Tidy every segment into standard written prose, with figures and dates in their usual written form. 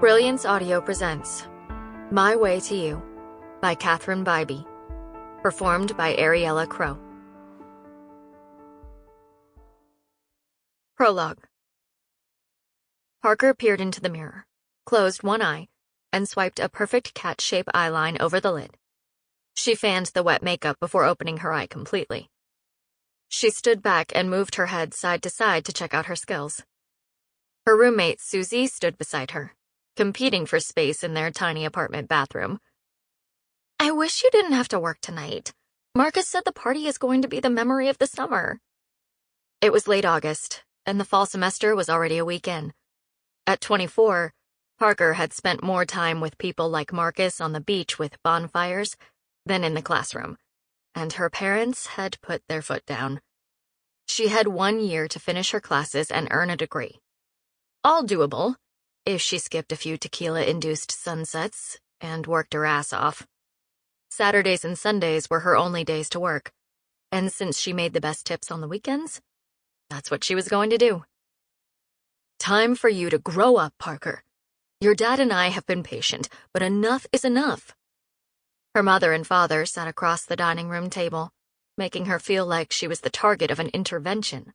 Brilliance Audio presents My Way to You by Catherine Bybee, performed by Ariela Crow. Prologue. Parker peered into the mirror, closed one eye, and swiped a perfect cat-shape eyeline over the lid. She fanned the wet makeup before opening her eye completely. She stood back and moved her head side to side to check out her skills. Her roommate, Susie, stood beside her, competing for space in their tiny apartment bathroom. "I wish you didn't have to work tonight. Marcus said the party is going to be the memory of the summer." It was late August, and the fall semester was already a week in. At 24, Parker had spent more time with people like Marcus on the beach with bonfires than in the classroom, and her parents had put their foot down. She had 1 year to finish her classes and earn a degree. All doable, if she skipped a few tequila-induced sunsets and worked her ass off. Saturdays and Sundays were her only days to work, and since she made the best tips on the weekends, that's what she was going to do. "Time for you to grow up, Parker. Your dad and I have been patient, but enough is enough." Her mother and father sat across the dining room table, making her feel like she was the target of an intervention.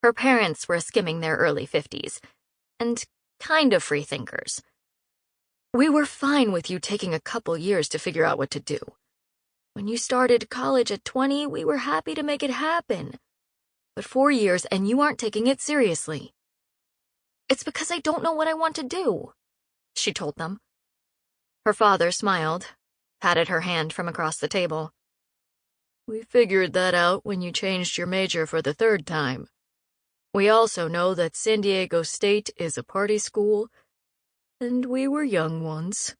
Her parents were skimming their early 50s, and kind of free thinkers. "We were fine with you taking a couple years to figure out what to do. When you started college at 20, we were happy to make it happen. But 4 years and you aren't taking it seriously." "It's because I don't know what I want to do," she told them. Her father smiled, patted her hand from across the table. "We figured that out when you changed your major for the 3rd time. We also know that San Diego State is a party school, and we were young once."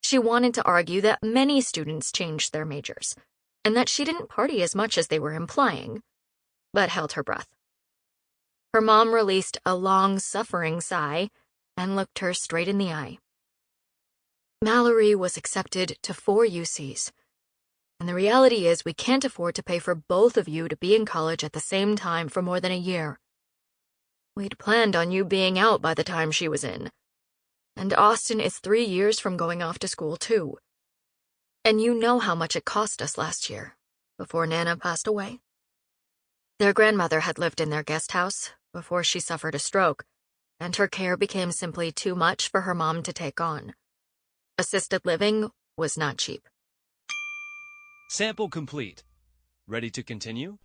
She wanted to argue that many students changed their majors, and that she didn't party as much as they were implying, but held her breath. Her mom released a long, suffering sigh and looked her straight in the eye. "Mallory was accepted to 4 UCs. And the reality is we can't afford to pay for both of you to be in college at the same time for more than a year. We'd planned on you being out by the time she was in. And Austin is 3 years from going off to school, too. And you know how much it cost us last year, before Nana passed away." Their grandmother had lived in their guest house before she suffered a stroke, and her care became simply too much for her mom to take on. Assisted living was not cheap. Sample complete. Ready to continue?